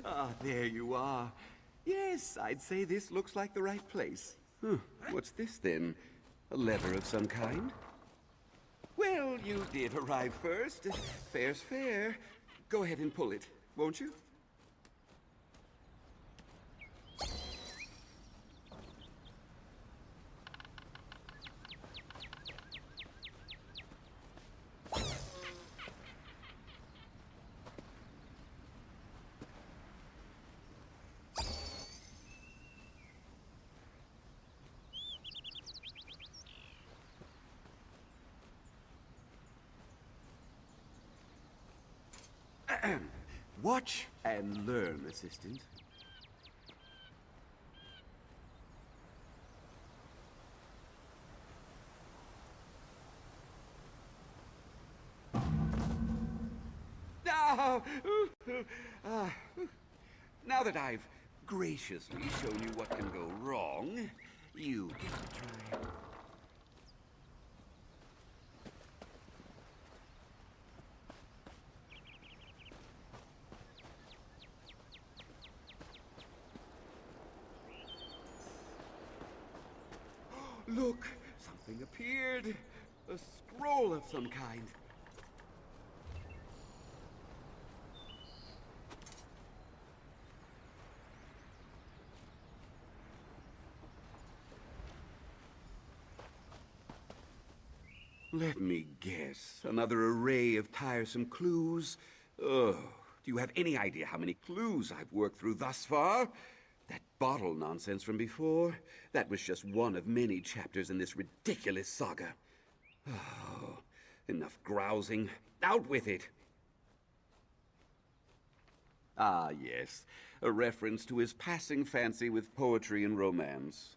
Ah, there you are. Yes, I'd say this looks like the right place. What's this then? A lever of some kind? Well, you did arrive first. Fair's fair. Go ahead and pull it, won't you? Watch and learn, assistant. Ah, now that I've graciously shown you what can go wrong, you get to try. Look, something appeared. A scroll of some kind. Let me guess. Another array of tiresome clues. Oh, do you have any idea how many clues I've worked through thus far? That bottle nonsense from before, that was just one of many chapters in this ridiculous saga. Oh, enough grousing. Out with it! Ah, yes. A reference to his passing fancy with poetry and romance.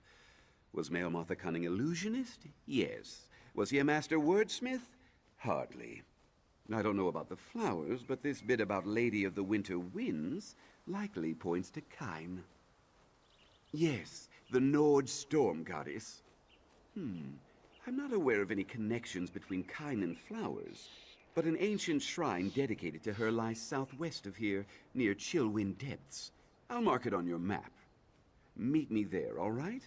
Was Melmoth a cunning illusionist? Yes. Was he a master wordsmith? Hardly. I don't know about the flowers, but this bit about Lady of the Winter Winds likely points to Kine. Yes, the Nord storm goddess. I'm not aware of any connections between Kine and flowers, but an ancient shrine dedicated to her lies southwest of here, near Chillwind Depths. I'll mark it on your map. Meet me there, all right?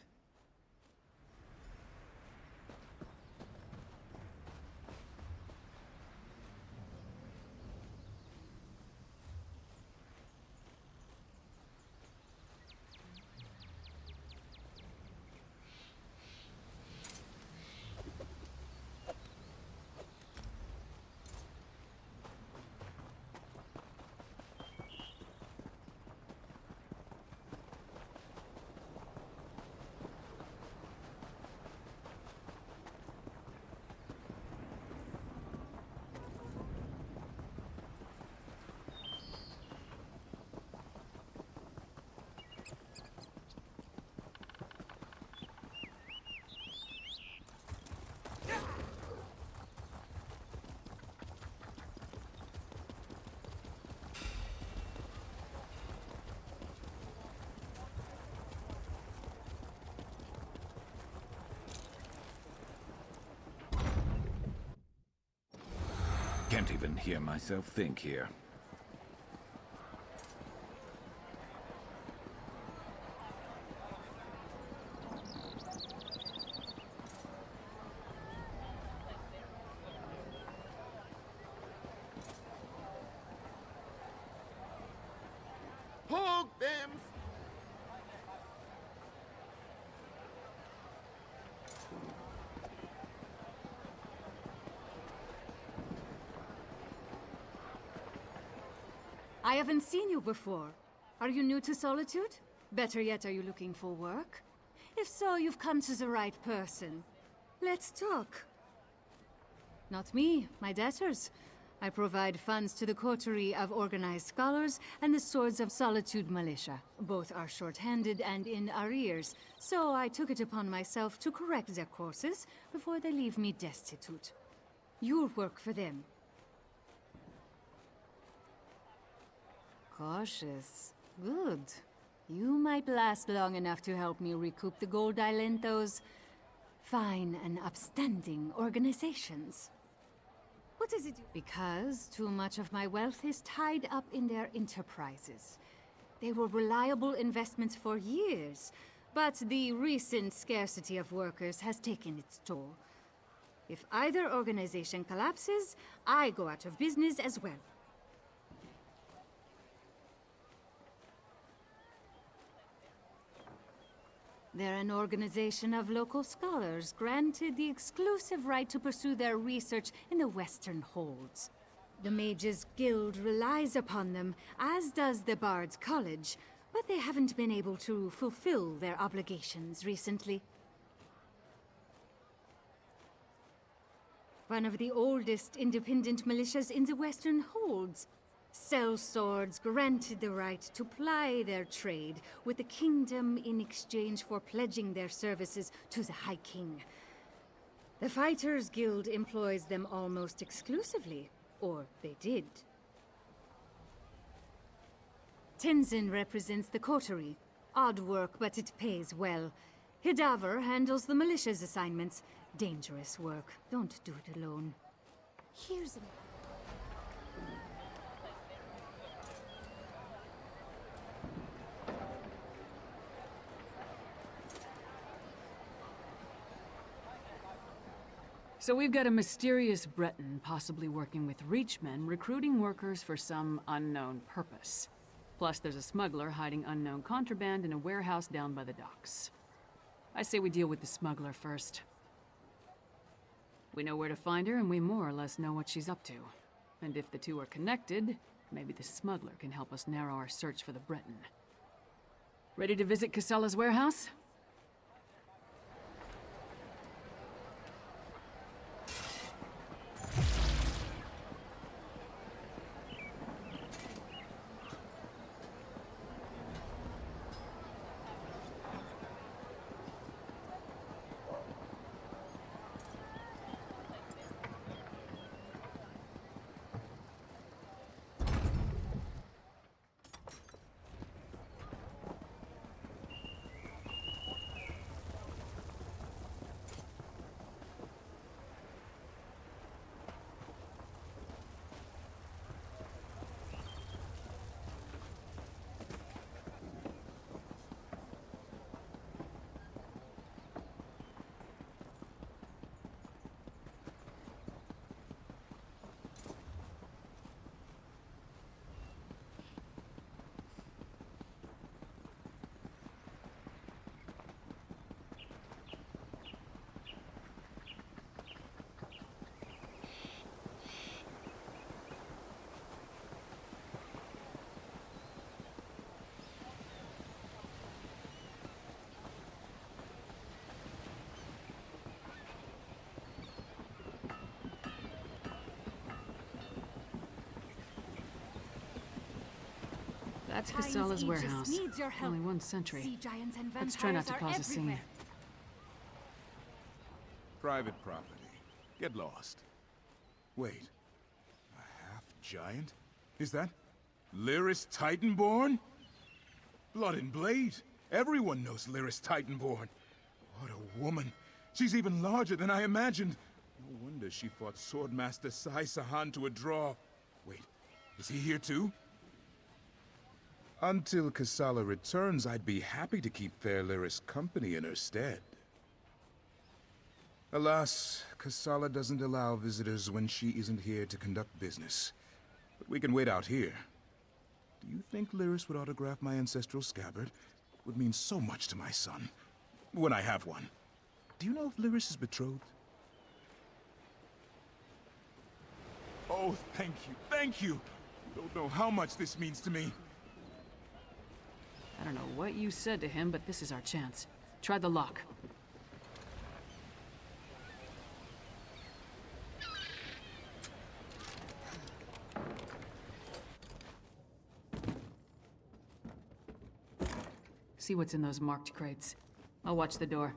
Can't even hear myself think here. Hold them! I haven't seen you before. Are you new to Solitude? Better yet, are you looking for work? If so, you've come to the right person. Let's talk. Not me, my debtors. I provide funds to the coterie of organized scholars and the Swords of Solitude militia. Both are short-handed and in arrears, so I took it upon myself to correct their courses before they leave me destitute. You'll work for them. Cautious. Good. You might last long enough to help me recoup the gold I lent those fine and upstanding organizations. What is it? Because too much of my wealth is tied up in their enterprises. They were reliable investments for years, but the recent scarcity of workers has taken its toll. If either organization collapses, I go out of business as well. They're an organization of local scholars granted the exclusive right to pursue their research in the Western Holds. The Mages Guild relies upon them, as does the Bard's College, but they haven't been able to fulfill their obligations recently. One of the oldest independent militias in the Western Holds. Sell swords granted the right to ply their trade with the kingdom in exchange for pledging their services to the High King. The Fighters Guild employs them almost exclusively, or they did. Tenzin represents the coterie. Odd work, but it pays well. Hidaver handles the militia's assignments. Dangerous work. Don't do it alone. Here's a... So we've got a mysterious Breton possibly working with Reachmen, recruiting workers for some unknown purpose. Plus there's a smuggler hiding unknown contraband in a warehouse down by the docks. I say we deal with the smuggler first. We know where to find her, and we more or less know what she's up to. And if the two are connected, maybe the smuggler can help us narrow our search for the Breton. Ready to visit Casella's warehouse? That's Casella's warehouse. Only one sentry. Let's try not to cause a scene. Private property. Get lost. Wait. A half-giant? Is that Lyris Titanborn? Blood and Blade. Everyone knows Lyris Titanborn. What a woman. She's even larger than I imagined. No wonder she fought Swordmaster Sai Sahan to a draw. Wait, is he here too? Until Casala returns, I'd be happy to keep fair Lyris company in her stead. Alas, Casala doesn't allow visitors when she isn't here to conduct business. But we can wait out here. Do you think Lyris would autograph my ancestral scabbard? It would mean so much to my son. When I have one. Do you know if Lyris is betrothed? Oh, thank you, thank you! You don't know how much this means to me. I don't know what you said to him, but this is our chance. Try the lock. See what's in those marked crates. I'll watch the door.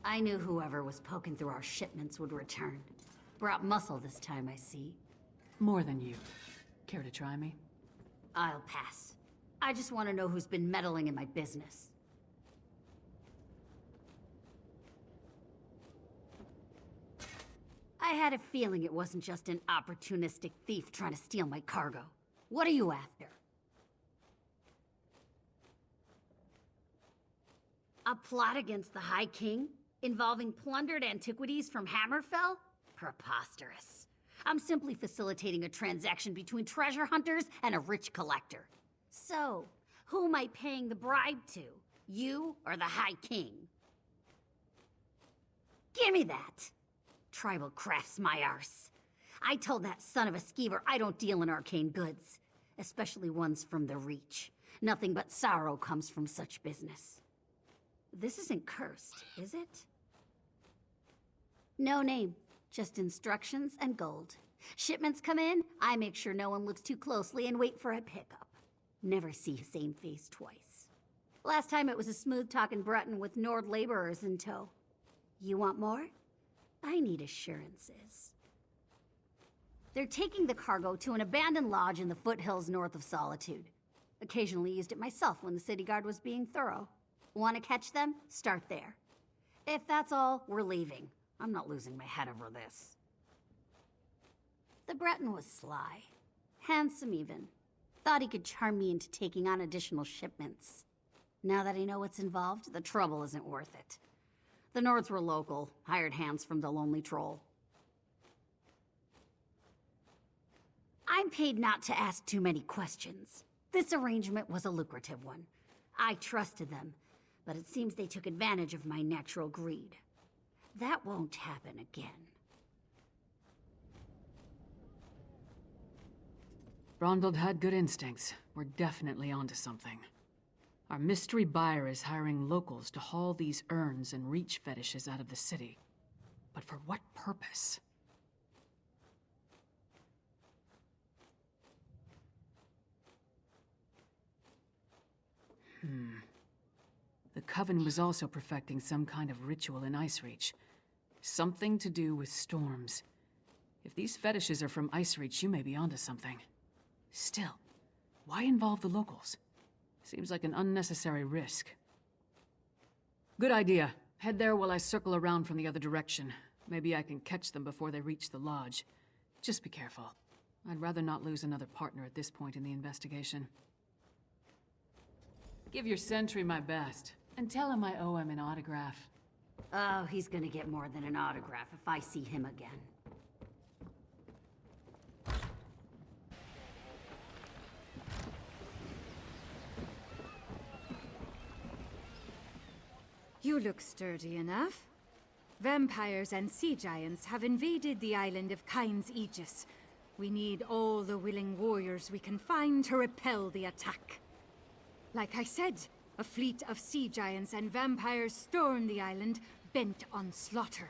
I knew whoever was poking through our shipments would return. Brought muscle this time, I see. More than you. Care to try me? I'll pass. I just want to know who's been meddling in my business. I had a feeling it wasn't just an opportunistic thief trying to steal my cargo. What are you after? A plot against the High King? Involving plundered antiquities from Hammerfell? Preposterous. I'm simply facilitating a transaction between treasure hunters and a rich collector. So, who am I paying the bribe to? You or the High King? Gimme that! Tribal crafts my arse. I told that son of a skeever I don't deal in arcane goods, especially ones from the Reach. Nothing but sorrow comes from such business. This isn't cursed, is it? No name, just instructions and gold. Shipments come in, I make sure no one looks too closely and wait for a pickup. Never see same face twice. Last time it was a smooth-talking Breton with Nord laborers in tow. You want more? I need assurances. They're taking the cargo to an abandoned lodge in the foothills north of Solitude. Occasionally used it myself when the city guard was being thorough. Want to catch them? Start there. If that's all, we're leaving. I'm not losing my head over this. The Breton was sly. Handsome even. Thought he could charm me into taking on additional shipments. Now that I know what's involved, the trouble isn't worth it. The Nords were local, hired hands from the Lonely Troll. I'm paid not to ask too many questions. This arrangement was a lucrative one. I trusted them, but it seems they took advantage of my natural greed. That won't happen again. Brondeld had good instincts. We're definitely onto something. Our mystery buyer is hiring locals to haul these urns and Reach fetishes out of the city. But for what purpose? The Coven was also perfecting some kind of ritual in Ice Reach. Something to do with storms. If these fetishes are from Ice Reach, you may be onto something. Still, why involve the locals? Seems like an unnecessary risk. Good idea. Head there while I circle around from the other direction. Maybe I can catch them before they reach the lodge. Just be careful. I'd rather not lose another partner at this point in the investigation. Give your sentry my best, and tell him I owe him an autograph. Oh, he's gonna get more than an autograph if I see him again. You look sturdy enough. Vampires and sea giants have invaded the island of Kain's Aegis. We need all the willing warriors we can find to repel the attack. Like I said, a fleet of sea giants and vampires stormed the island, bent on slaughter.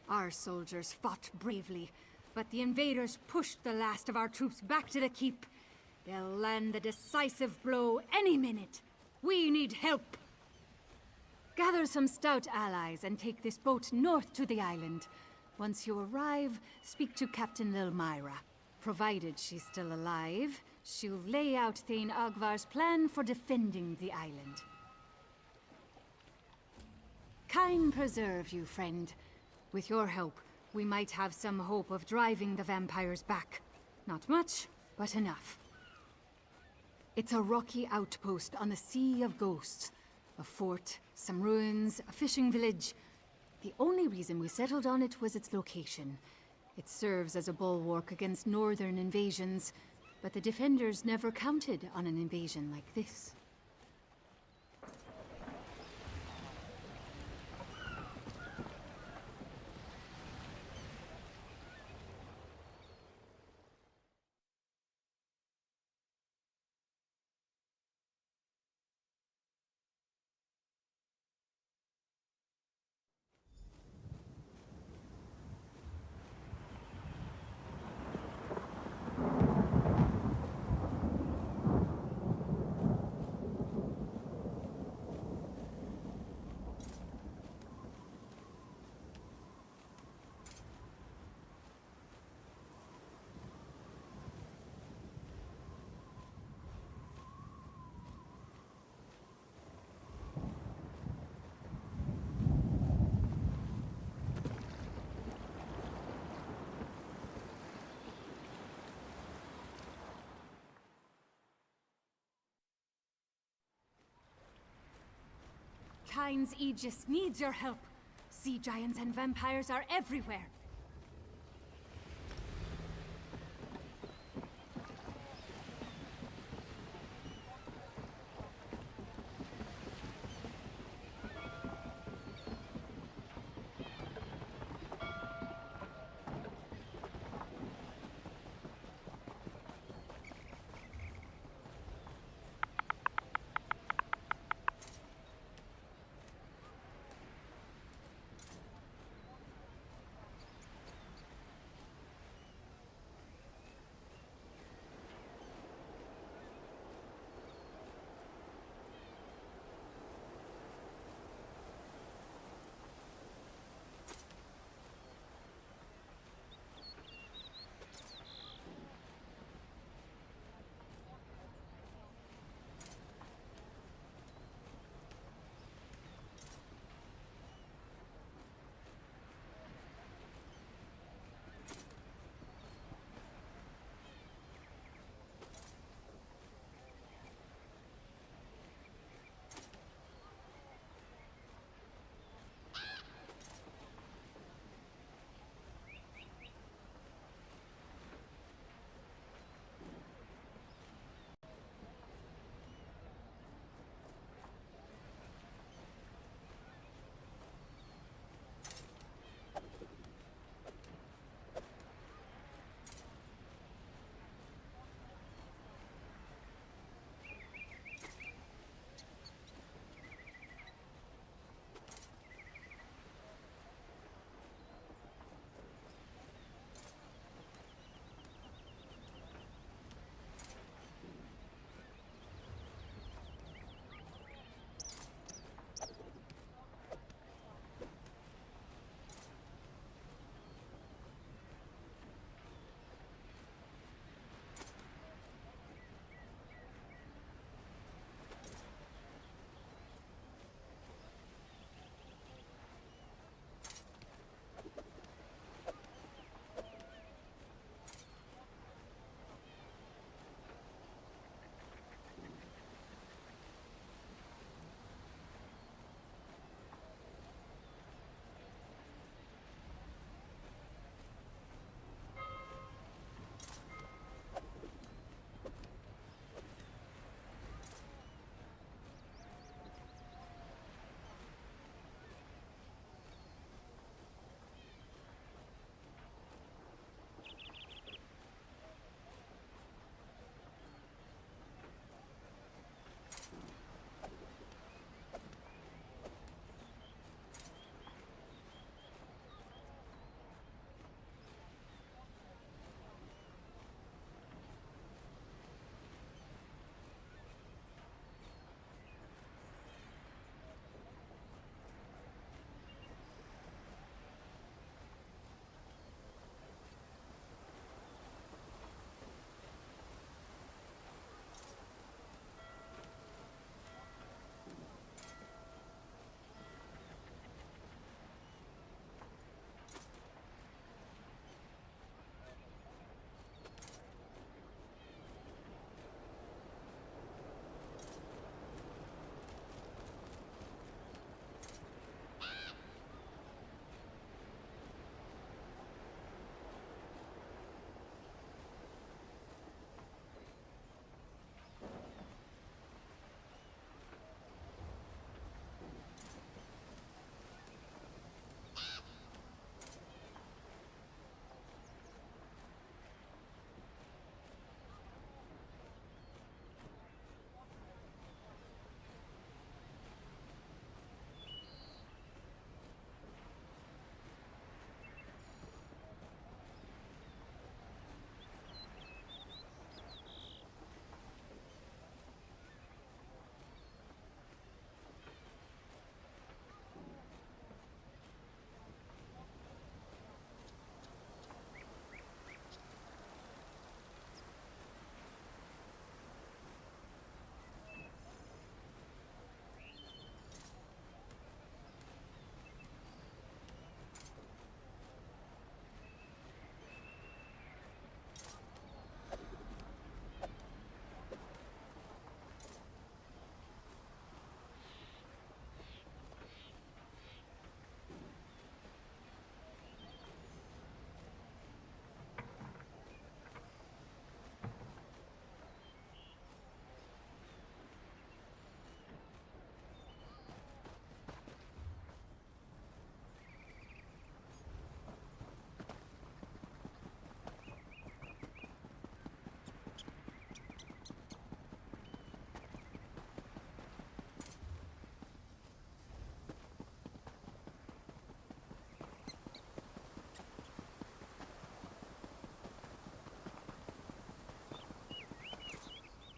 Our soldiers fought bravely, but the invaders pushed the last of our troops back to the keep. They'll land the decisive blow any minute. We need help. Gather some stout allies and take this boat north to the island. Once you arrive, speak to Captain Lilmyra. Provided she's still alive, she'll lay out Thane Agvar's plan for defending the island. Kain preserve you, friend. With your help, we might have some hope of driving the vampires back. Not much, but enough. It's a rocky outpost on the Sea of Ghosts. A fort, some ruins, a fishing village. The only reason we settled on it was its location. It serves as a bulwark against northern invasions, but the defenders never counted on an invasion like this. Kyne's Aegis needs your help. Sea giants and vampires are everywhere.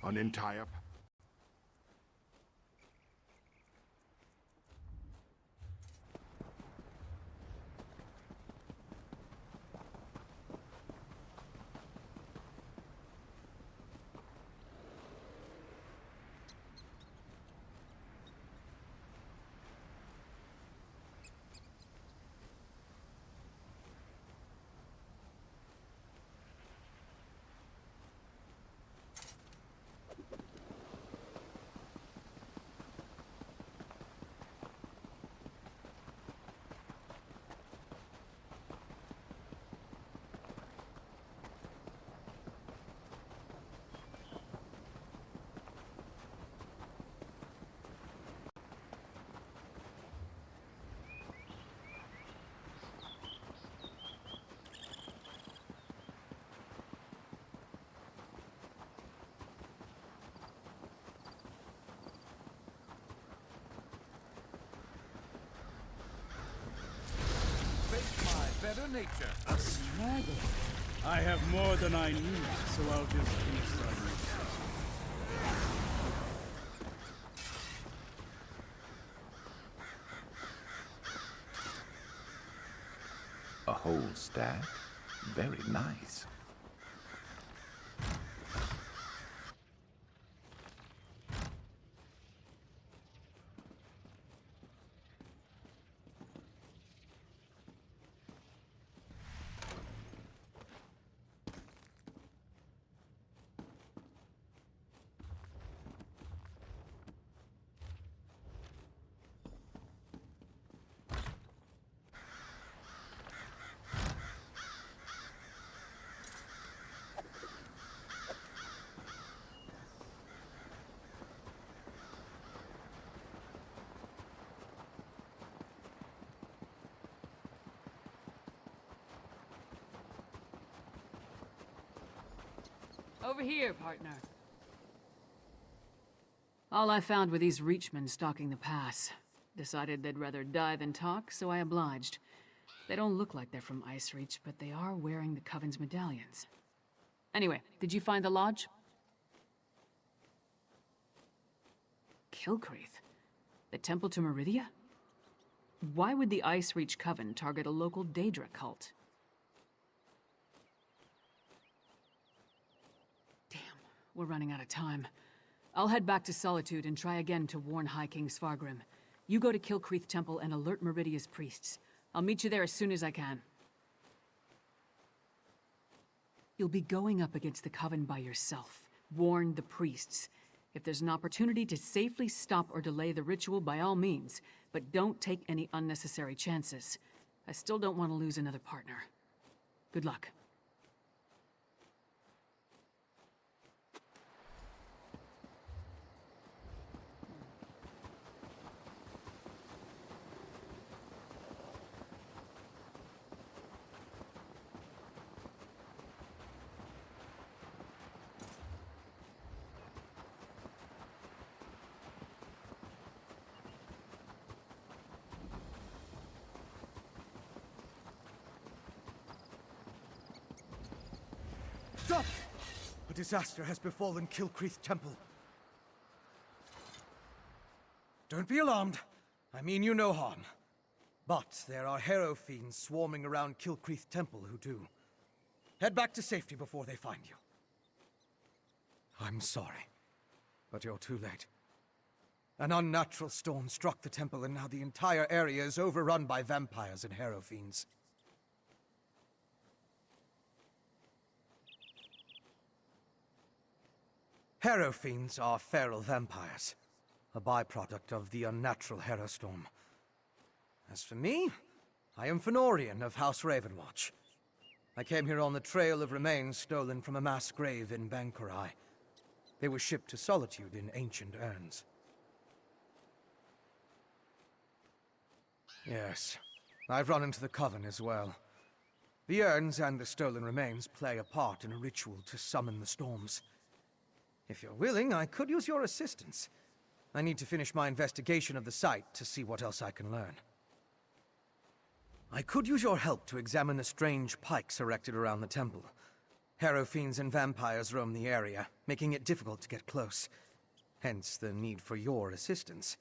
An entire... Better nature. A smuggler. I have more than I need, so I'll just feast on you. A whole stack? Very nice. Over here, partner. All I found were these Reachmen stalking the pass. Decided they'd rather die than talk, so I obliged. They don't look like they're from Ice Reach, but they are wearing the Coven's medallions. Anyway, did you find the lodge? Kilcreath? The temple to Meridia? Why would the Ice Reach Coven target a local Daedra cult? Damn, we're running out of time. I'll head back to Solitude and try again to warn High King Svargrim. You go to Kilcreath Temple and alert Meridia's priests. I'll meet you there as soon as I can. You'll be going up against the Coven by yourself. Warn the priests. If there's an opportunity to safely stop or delay the ritual, by all means, but don't take any unnecessary chances. I still don't want to lose another partner. Good luck. Stop! A disaster has befallen Kilcreath Temple. Don't be alarmed. I mean you no harm. But there are Harrow fiends swarming around Kilcreath Temple who do. Head back to safety before they find you. I'm sorry, but you're too late. An unnatural storm struck the temple, and now the entire area is overrun by vampires and Harrow fiends. Harrow fiends are feral vampires, a byproduct of the unnatural Harrow storm. As for me, I am Fenorian of House Ravenwatch. I came here on the trail of remains stolen from a mass grave in Bankurai. They were shipped to Solitude in ancient urns. Yes, I've run into the Coven as well. The urns and the stolen remains play a part in a ritual to summon the storms. If you're willing, I could use your assistance. I need to finish my investigation of the site to see what else I can learn. I could use your help to examine the strange pikes erected around the temple. Harrow fiends and vampires roam the area, making it difficult to get close. Hence the need for your assistance.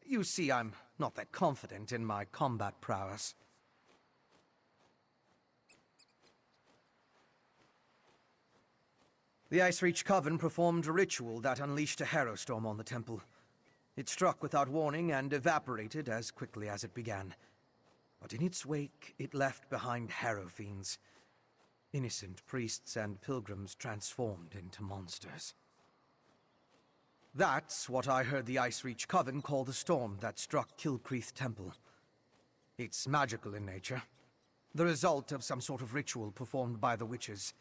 You see, I'm not that confident in my combat prowess. The Ice Reach Coven performed a ritual that unleashed a Harrow storm on the temple. It struck without warning and evaporated as quickly as it began. But in its wake, it left behind Harrow fiends. Innocent priests and pilgrims transformed into monsters. That's what I heard the Ice Reach Coven call the storm that struck Kilcreath Temple. It's magical in nature, the result of some sort of ritual performed by the witches.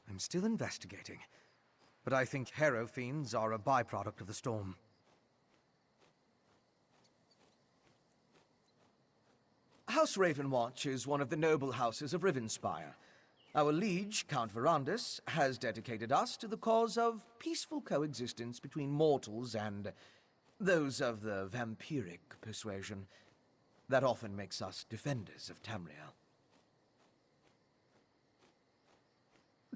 I'm still investigating, but I think Harrow fiends are a byproduct of the storm. House Ravenwatch is one of the noble houses of Rivenspire. Our liege, Count Verandus, has dedicated us to the cause of peaceful coexistence between mortals and those of the vampiric persuasion. That often makes us defenders of Tamriel.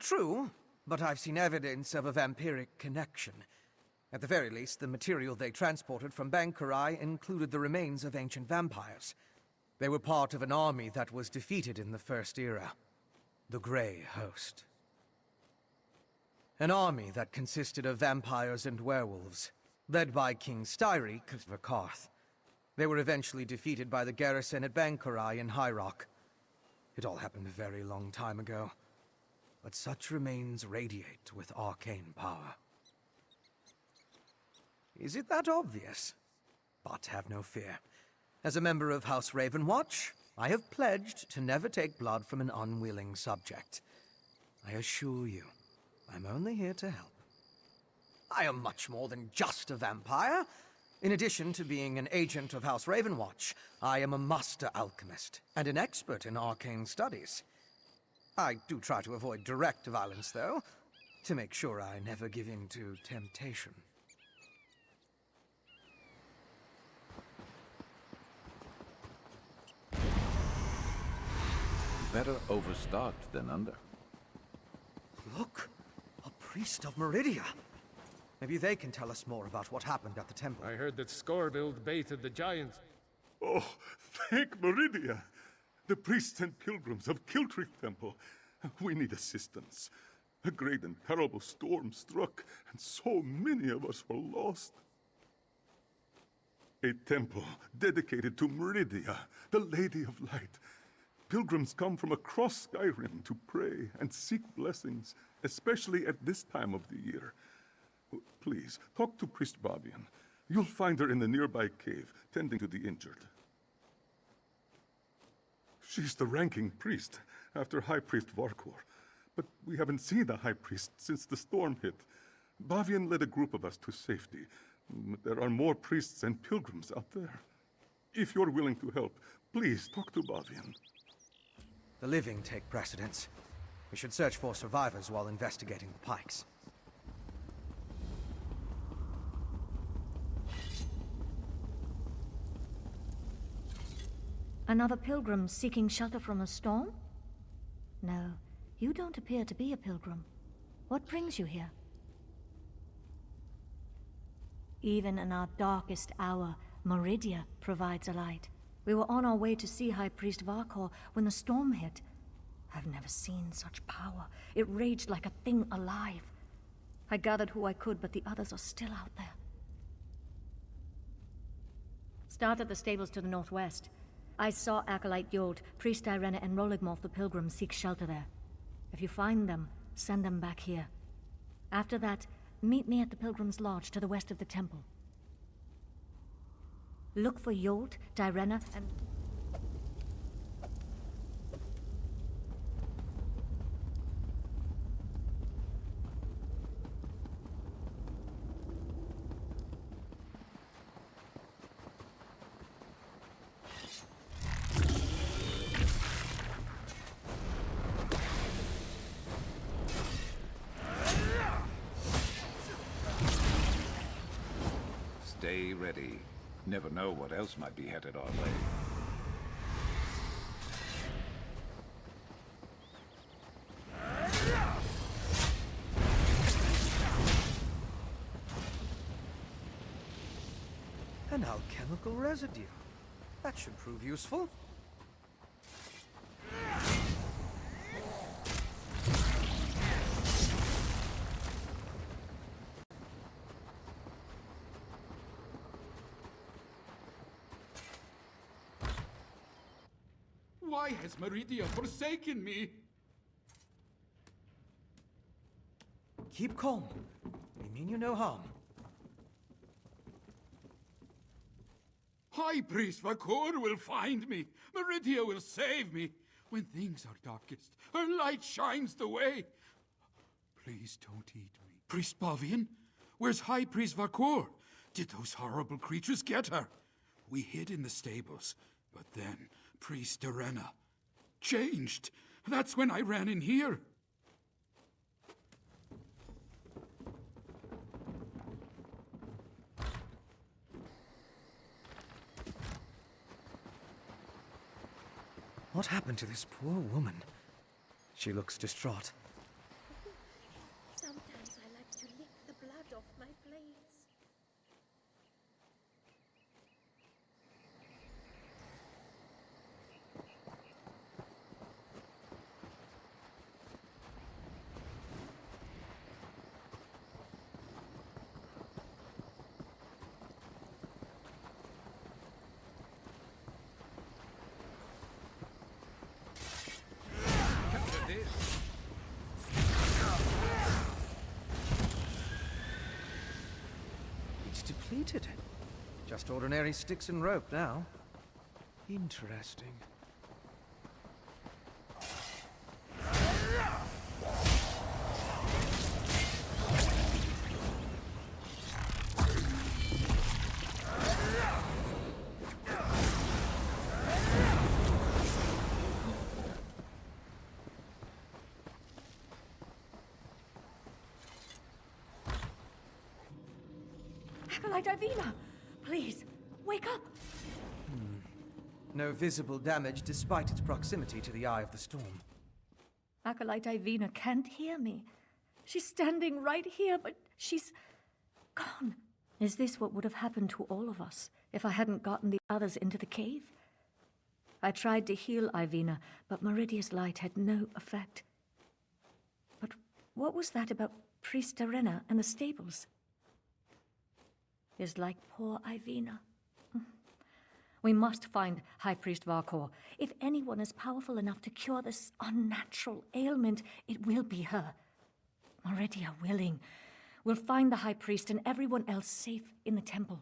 True, but I've seen evidence of a vampiric connection. At the very least, the material they transported from Bankarai included the remains of ancient vampires. They were part of an army that was defeated in the First Era. The Grey Host. An army that consisted of vampires and werewolves, led by King Styriek of Vakarth. They were eventually defeated by the garrison at Bankarai in High Rock. It all happened a very long time ago, but such remains radiate with arcane power. Is it that obvious? But have no fear. As a member of House Ravenwatch, I have pledged to never take blood from an unwilling subject. I assure you, I'm only here to help. I am much more than just a vampire. In addition to being an agent of House Ravenwatch, I am a master alchemist and an expert in arcane studies. I do try to avoid direct violence, though, to make sure I never give in to temptation. Better overstocked than under. Look! A priest of Meridia! Maybe they can tell us more about what happened at the temple. I heard that Scorbild baited the giants. Oh, thank Meridia! The priests and pilgrims of Kilcreath Temple. We need assistance. A great and terrible storm struck, and so many of us were lost. A temple dedicated to Meridia, the Lady of Light. Pilgrims come from across Skyrim to pray and seek blessings, especially at this time of the year. Please, talk to Priest Bavian. You'll find her in the nearby cave, tending to the injured. She's the ranking priest, after High Priest Varkor. But we haven't seen the High Priest since the storm hit. Bavian led a group of us to safety. There are more priests and pilgrims out there. If you're willing to help, please talk to Bavian. The living take precedence. We should search for survivors while investigating the pikes. Another pilgrim seeking shelter from a storm? No, you don't appear to be a pilgrim. What brings you here? Even in our darkest hour, Meridia provides a light. We were on our way to see High Priest Varkor when the storm hit. I've never seen such power. It raged like a thing alive. I gathered who I could, but the others are still out there. Start at the stables to the northwest. I saw Acolyte Yold, Priest Irena, and Roligmoth the Pilgrim seek shelter there. If you find them, send them back here. After that, meet me at the Pilgrim's Lodge to the west of the temple. Look for Yold, Irena, and... Stay ready. Never know what else might be headed our way. An alchemical residue. That should prove useful. Why has Meridia forsaken me? Keep calm. We mean you no harm. High Priest Vakor will find me. Meridia will save me. When things are darkest, her light shines the way. Please don't eat me. Priest Bavian? Where's High Priest Vakor? Did those horrible creatures get her? We hid in the stables, but then Priest Arena changed. That's when I ran in here. What happened to this poor woman? She looks distraught. Sometimes I like to lick the blood off my blades. It's depleted. Just ordinary sticks and rope now. Interesting. Acolyte Ivina! Please, wake up! No visible damage despite its proximity to the eye of the storm. Acolyte Ivina can't hear me. She's standing right here, but she's gone. Is this what would have happened to all of us if I hadn't gotten the others into the cave? I tried to heal Ivina, but Meridia's light had no effect. But what was that about Priest Arena and the stables? Is like poor Ivina. We must find High Priest Vakor. If anyone is powerful enough to cure this unnatural ailment, it will be her. Meridia willing. We'll find the High Priest and everyone else safe in the temple.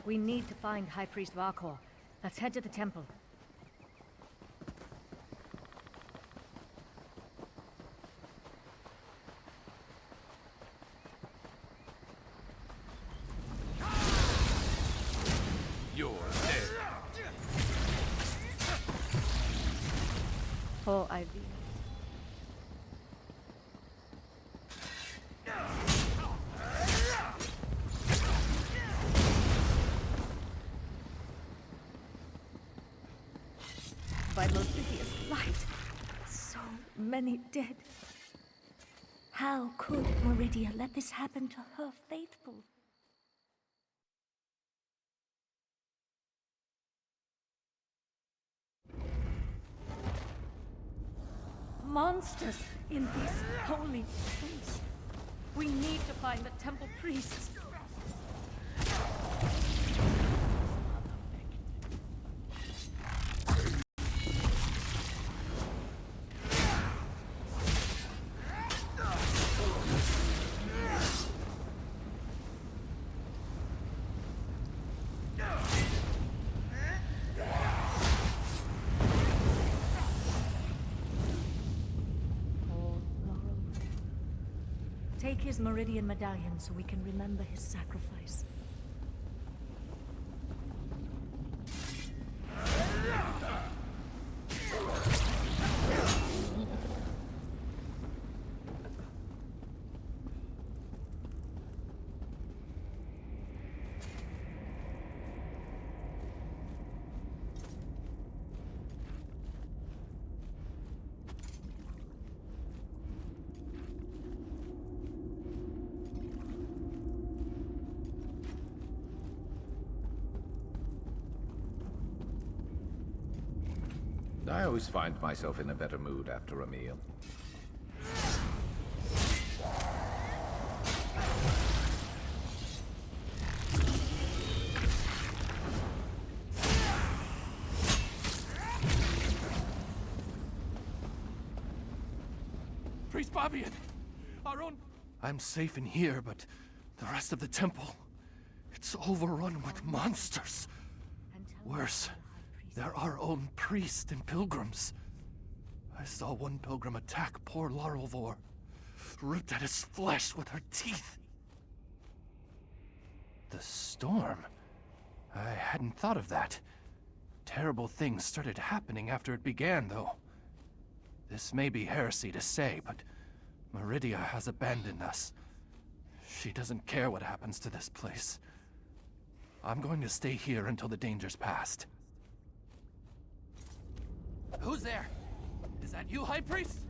We need to find High Priest Vakor. Let's head to the temple. You're dead. Poor Ivy. By Meridia's light, so many dead. How could Meridia let this happen to her faithful? Monsters in this holy place. We need to find the temple priests. Take his Meridian medallion so we can remember his sacrifice. I always find myself in a better mood after a meal. Priest Babian! Our own... I'm safe in here, but the rest of the temple... It's overrun with monsters. Worse, they're our own priests and pilgrims. I saw one pilgrim attack poor Laralvor, ripped at his flesh with her teeth. The storm? I hadn't thought of that. Terrible things started happening after it began, though. This may be heresy to say, but Meridia has abandoned us. She doesn't care what happens to this place. I'm going to stay here until the danger's past. Who's there? Is that you, High Priest?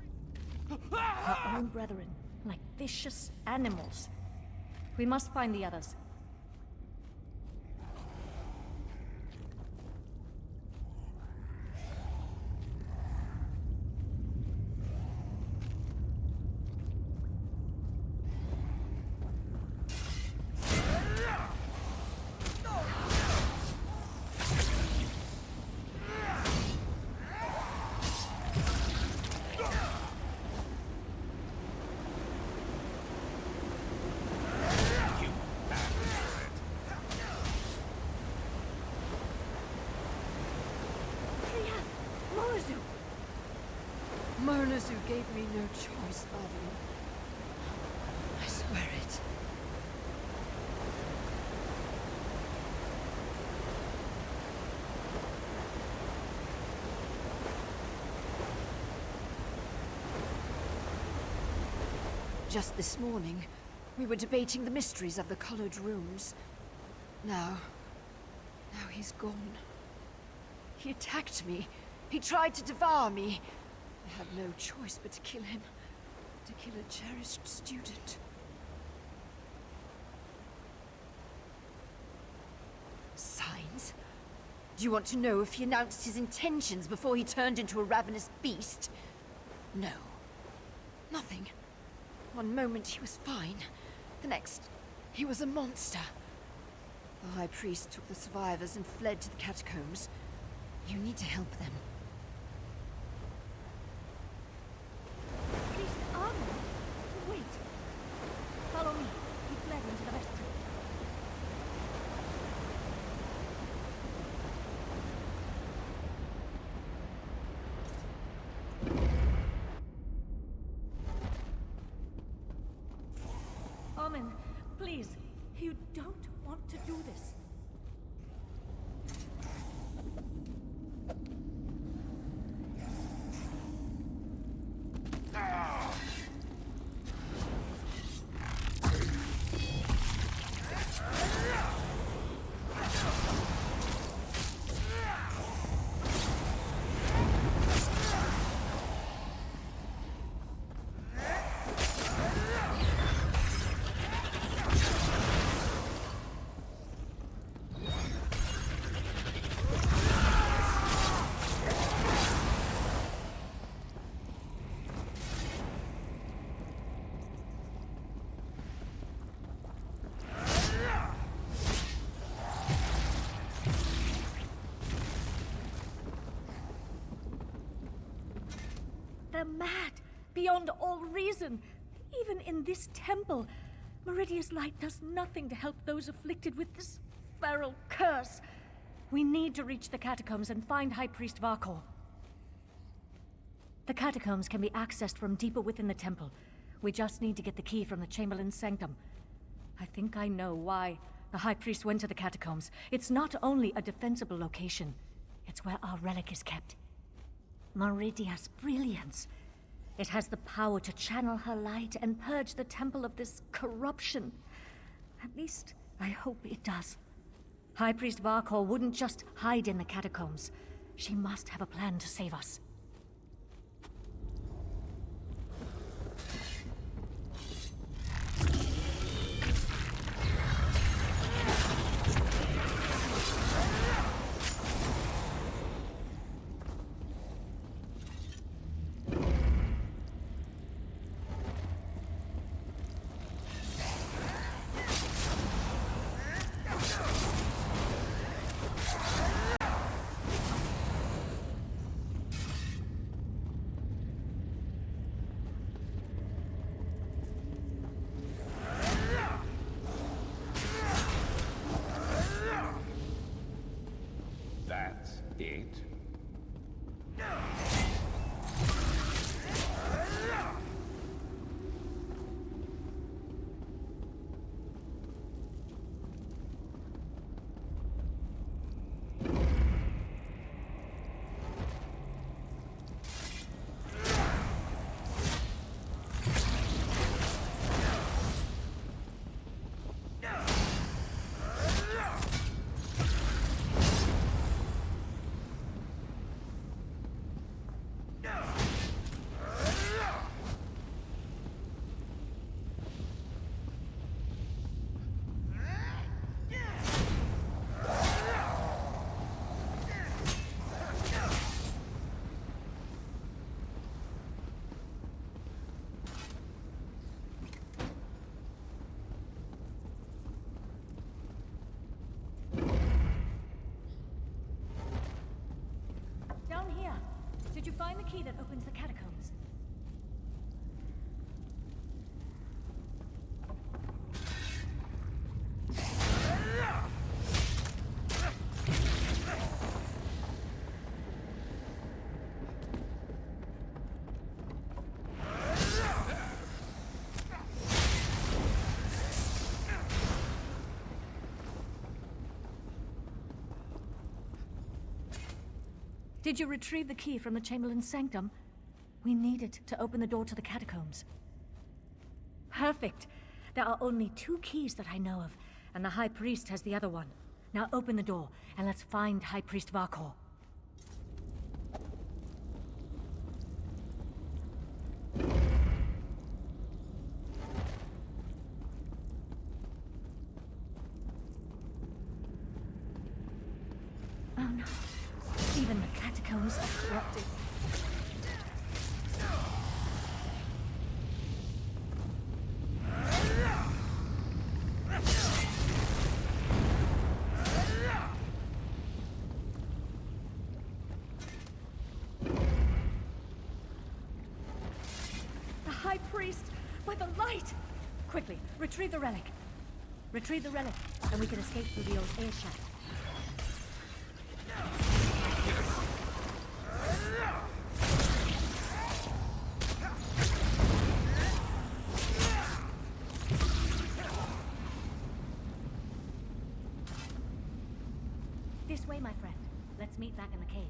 Our own brethren, like vicious animals. We must find the others. Murnazu gave me no choice, Bavian. I swear it. Just this morning, we were debating the mysteries of the colored rooms. Now he's gone. He attacked me. He tried to devour me. I had no choice but to kill him. To kill a cherished student. Signs? Do you want to know if he announced his intentions before he turned into a ravenous beast? No. Nothing. One moment he was fine. The next, he was a monster. The High Priest took the survivors and fled to the catacombs. You need to help them. Priest Armin! Wait! Follow me. He fled into the vestry. Armin, please. You don't want to do this. They're mad, beyond all reason. Even in this temple, Meridia's light does nothing to help those afflicted with this feral curse. We need to reach the catacombs and find High Priest Varkor. The catacombs can be accessed from deeper within the temple. We just need to get the key from the Chamberlain's sanctum. I think I know why the High Priest went to the catacombs. It's not only a defensible location, it's where our relic is kept. Meridia's brilliance. It has the power to channel her light and purge the temple of this corruption. At least, I hope it does. High Priest Varkor wouldn't just hide in the catacombs. She must have a plan to save us. It? Down here. Did you find the key that opens the catacombs? Did you retrieve the key from the Chamberlain's sanctum? We need it to open the door to the catacombs. Perfect. There are only 2 keys that I know of, and the High Priest has the other one. Now open the door, and let's find High Priest Varkor. Oh no. Even the catacombs are corrupted. The High Priest! By the light! Quickly, retrieve the relic. Retrieve the relic, and we can escape through the old air shaft. This way, my friend. Let's meet back in the cave.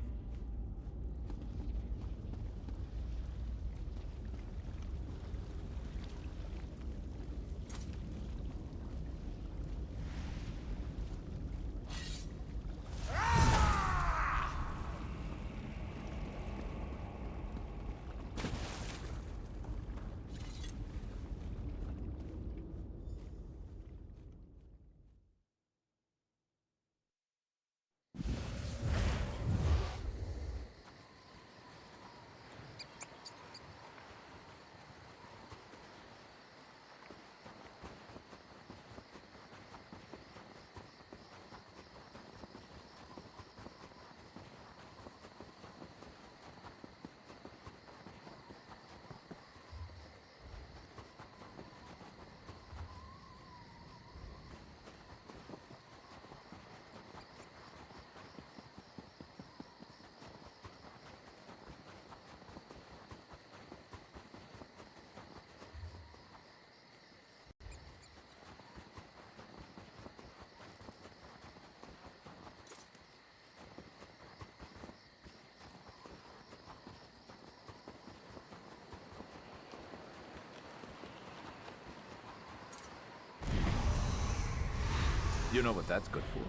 You know what that's good for?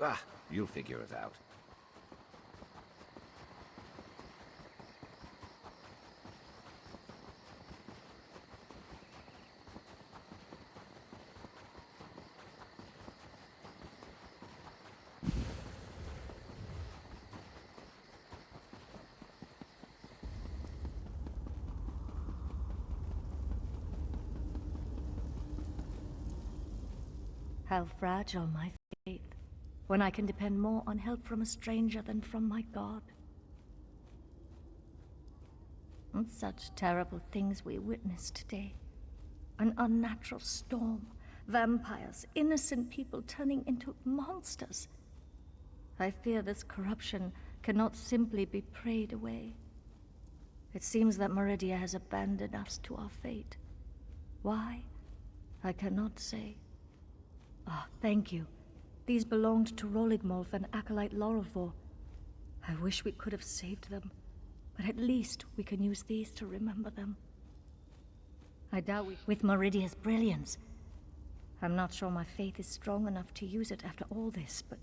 Ah, you'll figure it out. How fragile my faith, when I can depend more on help from a stranger than from my God. And such terrible things we witnessed today. An unnatural storm, vampires, innocent people turning into monsters. I fear this corruption cannot simply be prayed away. It seems that Meridia has abandoned us to our fate. Why? I cannot say. Ah, thank you. These belonged to Roligmolf and Acolyte Lorelfor. I wish we could have saved them, but at least we can use these to remember them. I doubt with Meridia's brilliance. I'm not sure my faith is strong enough to use it after all this, but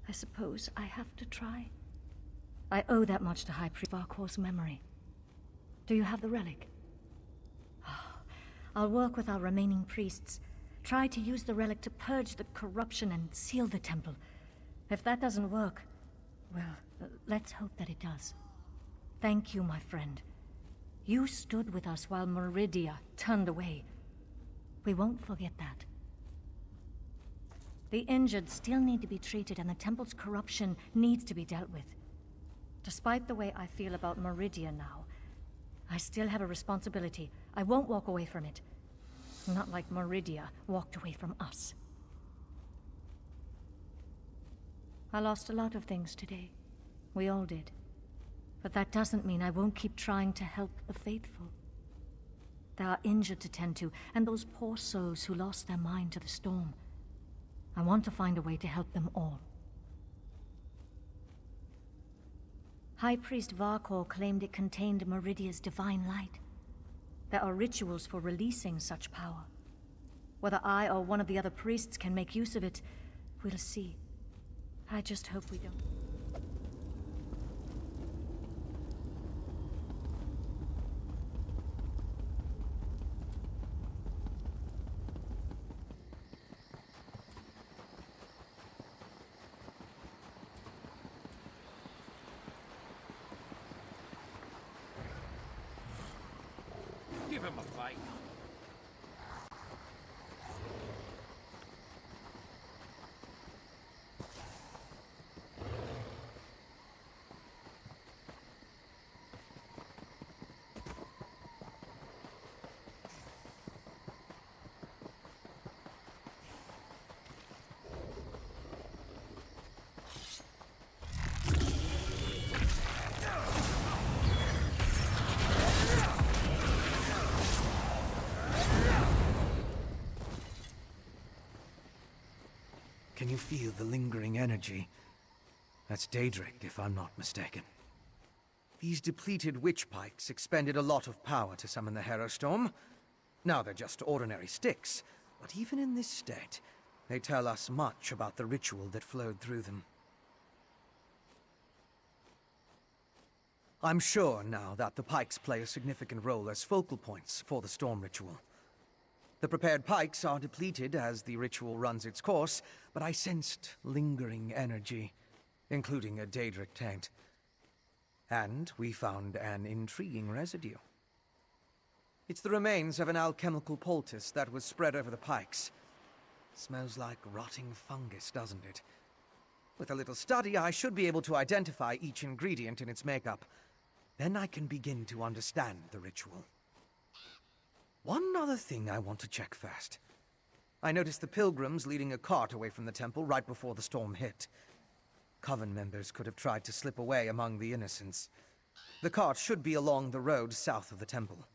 I suppose I have to try. I owe that much to High Priest Varkor's memory. Do you have the relic? Oh, I'll work with our remaining priests. Try to use the relic to purge the corruption and seal the temple. If that doesn't work, well, let's hope that it does. Thank you, my friend. You stood with us while Meridia turned away. We won't forget that. The injured still need to be treated, and the temple's corruption needs to be dealt with. Despite the way I feel about Meridia now, I still have a responsibility. I won't walk away from it. Not like Meridia walked away from us. I lost a lot of things today. We all did. But that doesn't mean I won't keep trying to help the faithful. There are injured to tend to, and those poor souls who lost their mind to the storm. I want to find a way to help them all. High Priest Varkor claimed it contained Meridia's divine light. There are rituals for releasing such power. Whether I or one of the other priests can make use of it, we'll see. I just hope we don't. Give him a fight. Can you feel the lingering energy? That's Daedric, if I'm not mistaken. These depleted witch pikes expended a lot of power to summon the Harrow Storm. Now they're just ordinary sticks, but even in this state, they tell us much about the ritual that flowed through them. I'm sure now that the pikes play a significant role as focal points for the storm ritual. The prepared pikes are depleted as the ritual runs its course, but I sensed lingering energy, including a Daedric taint. And we found an intriguing residue. It's the remains of an alchemical poultice that was spread over the pikes. Smells like rotting fungus, doesn't it? With a little study, I should be able to identify each ingredient in its makeup. Then I can begin to understand the ritual. One other thing I want to check first. I noticed the pilgrims leading a cart away from the temple right before the storm hit. Coven members could have tried to slip away among the innocents. The cart should be along the road south of the temple.